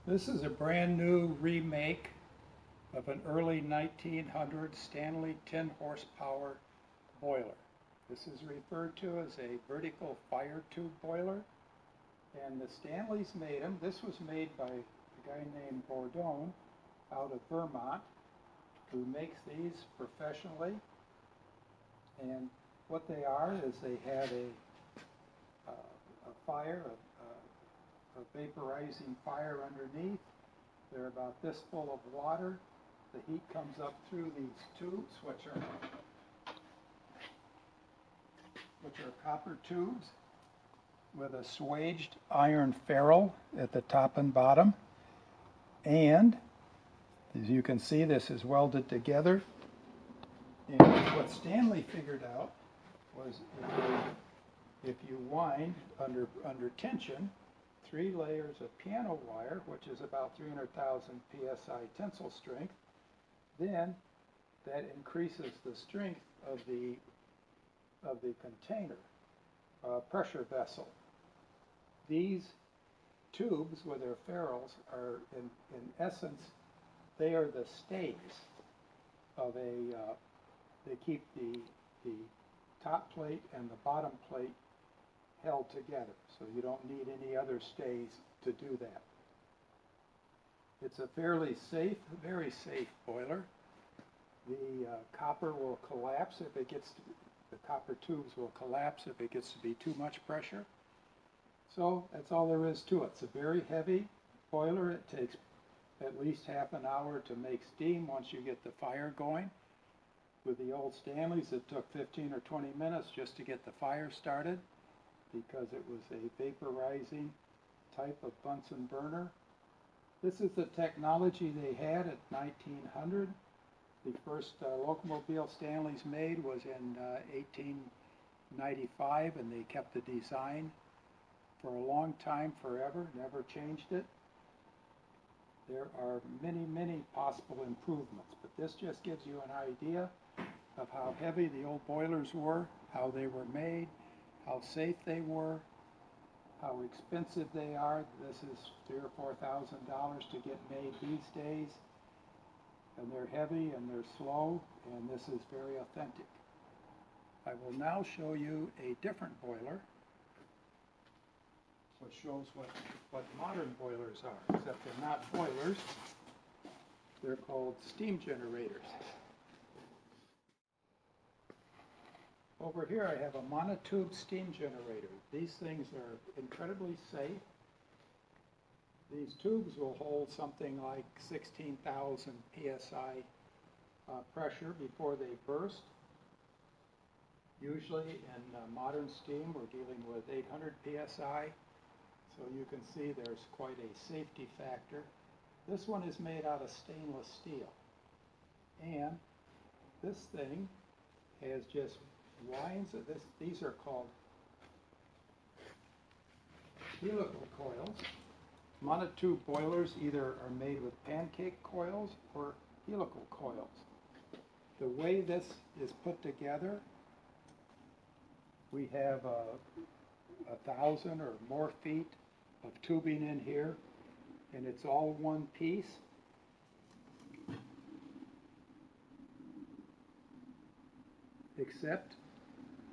This is a brand new remake of an early 1900s Stanley 10 horsepower boiler. This is referred to as a vertical fire tube boiler, and the Stanleys made them. This was made by a guy named Bourdon out of Vermont, who makes these professionally. And what they are is they had a fire, a vaporizing fire underneath. They're about this full of water. The heat comes up through these tubes, which are copper tubes with a swaged iron ferrule at the top and bottom. And as you can see, this is welded together. And what Stanley figured out was if you wind under tension 3 layers of piano wire, which is about 300,000 psi tensile strength, then that increases the strength of the container, pressure vessel. These tubes with their ferrules are, in essence, they are the stakes of they keep the top plate and the bottom plate held together, so you don't need any other stays to do that. It's a fairly safe, very safe boiler. The copper will collapse if it gets to, the copper tubes will collapse if it gets to be too much pressure. So that's all there is to it. It's a very heavy boiler. It takes at least half an hour to make steam once you get the fire going. With the old Stanleys, it took 15 or 20 minutes just to get the fire started, because it was a vaporizing type of Bunsen burner. This is the technology they had at 1900. The first locomobile Stanleys made was in 1895, and they kept the design for a long time, forever, never changed it. There are many, many possible improvements, but this just gives you an idea of how heavy the old boilers were, how they were made, how safe they were, how expensive they are. This is $3,000 or $4,000 to get made these days, and they're heavy and they're slow, and this is very authentic. I will now show you a different boiler, which shows what modern boilers are, except they're not boilers. They're called steam generators. Over here I have a Monotube steam generator. These things are incredibly safe. These tubes will hold something like 16,000 psi pressure before they burst. Usually in modern steam we're dealing with 800 psi, so you can see there's quite a safety factor. This one is made out of stainless steel, and this thing has just winds of this. These are called helical coils. Monotube boilers either are made with pancake coils or helical coils. The way this is put together, we have 1,000 or more feet of tubing in here, and it's all one piece. Except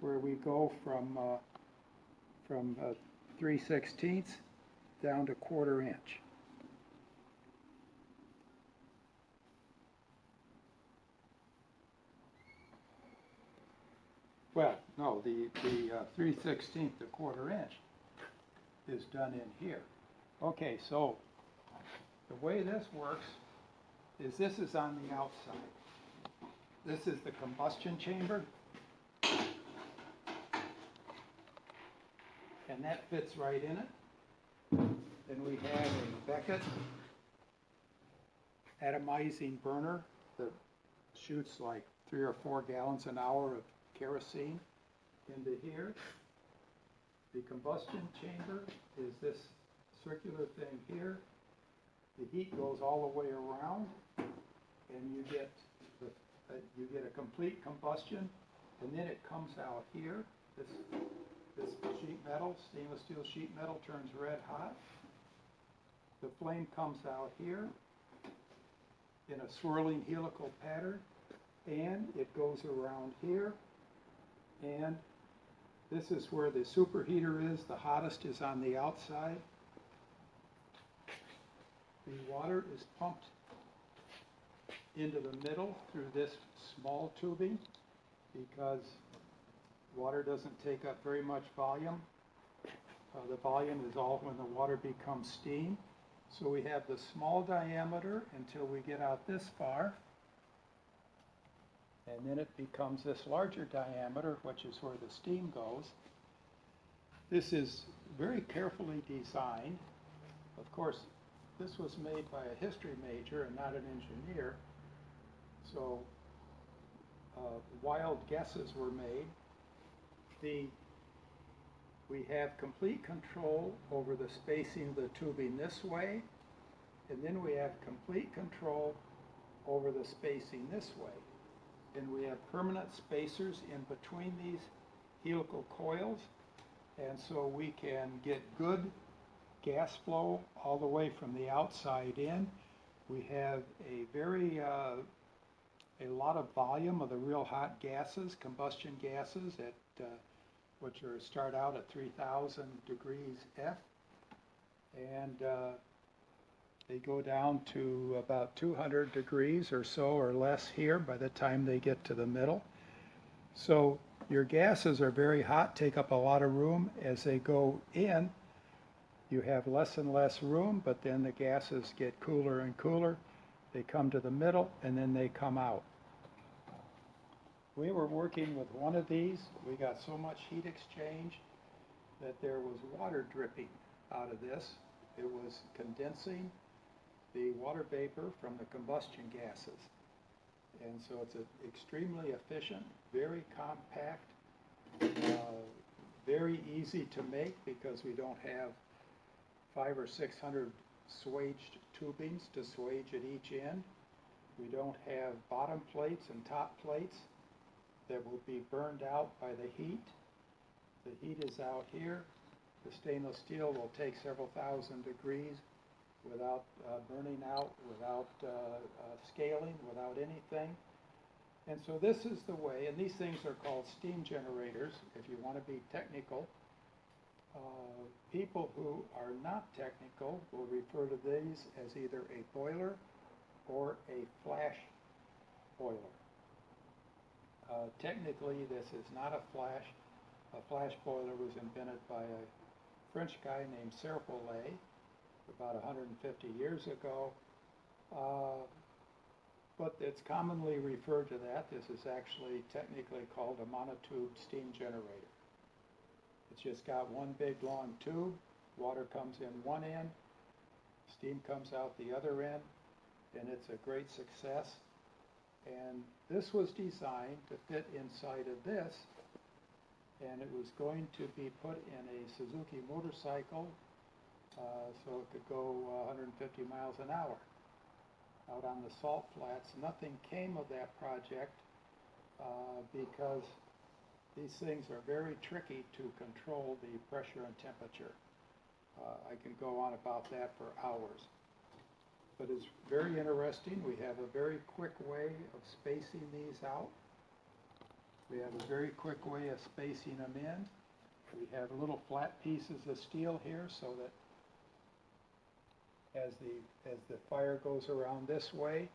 where we go from 3/16 down to 1/4 inch. Well, no, the 3/16 to 1/4 inch is done in here. Okay, so the way this works is this is on the outside. This is the combustion chamber, and that fits right in it. Then we have a Beckett atomizing burner that shoots like 3 or 4 gallons an hour of kerosene into here. The combustion chamber is this circular thing here. The heat goes all the way around, and you get a complete combustion, and then it comes out here. This sheet metal, stainless steel sheet metal, turns red hot, The flame comes out here in a swirling helical pattern, and it goes around here, and this is where the superheater is. The hottest is on the outside. The water is pumped into the middle through this small tubing because water doesn't take up very much volume. The volume is all when the water becomes steam. So we have the small diameter until we get out this far, and then it becomes this larger diameter, which is where the steam goes. This is very carefully designed. Of course, this was made by a history major and not an engineer, so wild guesses were made. We have complete control over the spacing of the tubing this way, and then we have complete control over the spacing this way. And we have permanent spacers in between these helical coils, and so we can get good gas flow all the way from the outside in. We have a lot of volume of the real hot gases, combustion gases, which start out at 3,000 degrees F, and they go down to about 200 degrees or so or less here by the time they get to the middle. So your gases are very hot, take up a lot of room. As they go in, you have less and less room, but then the gases get cooler and cooler. They come to the middle, and then they come out. We were working with one of these. We got so much heat exchange that there was water dripping out of this. It was condensing the water vapor from the combustion gases. And so it's extremely efficient, very compact, very easy to make because we don't have 500 or 600 swaged tubings to swage at each end. We don't have bottom plates and top plates that will be burned out by the heat. The heat is out here. The stainless steel will take several thousand degrees without burning out, without scaling, without anything. And so this is the way, and these things are called steam generators, if you want to be technical. People who are not technical will refer to these as either a boiler or a flash boiler. Technically, this is not a flash. A flash boiler was invented by a French guy named Serpollet about 150 years ago. But it's commonly referred to that. This is actually technically called a monotube steam generator. It's just got one big long tube. Water comes in one end, steam comes out the other end, and it's a great success. And this was designed to fit inside of this, and it was going to be put in a Suzuki motorcycle so it could go 150 miles an hour. Out on the salt flats, nothing came of that project because these things are very tricky to control the pressure and temperature. I can go on about that for hours. But it's very interesting. We have a very quick way of spacing these out. We have a very quick way of spacing them in. We have little flat pieces of steel here so that as the fire goes around this way,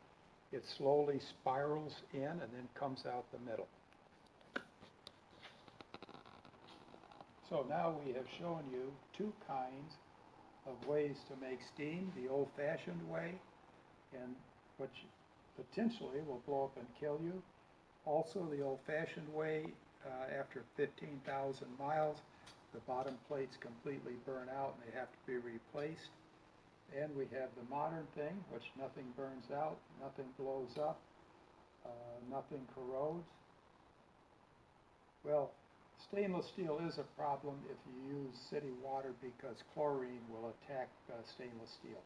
it slowly spirals in and then comes out the middle. So now we have shown you two kinds of ways to make steam, the old-fashioned way, and which potentially will blow up and kill you. Also the old-fashioned way, after 15,000 miles, the bottom plates completely burn out and they have to be replaced. And we have the modern thing, which nothing burns out, nothing blows up, nothing corrodes. Well, stainless steel is a problem if you use city water because chlorine will attack stainless steel.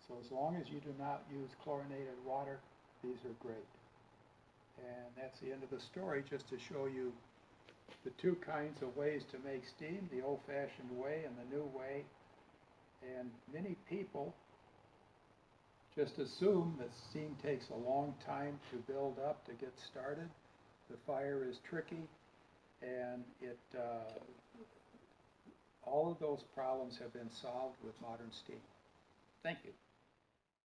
So as long as you do not use chlorinated water, these are great. And that's the end of the story, just to show you the two kinds of ways to make steam, the old-fashioned way and the new way. And many people Just assume that steam takes a long time to build up, to get started. The fire is tricky, and all of those problems have been solved with modern steam. Thank you.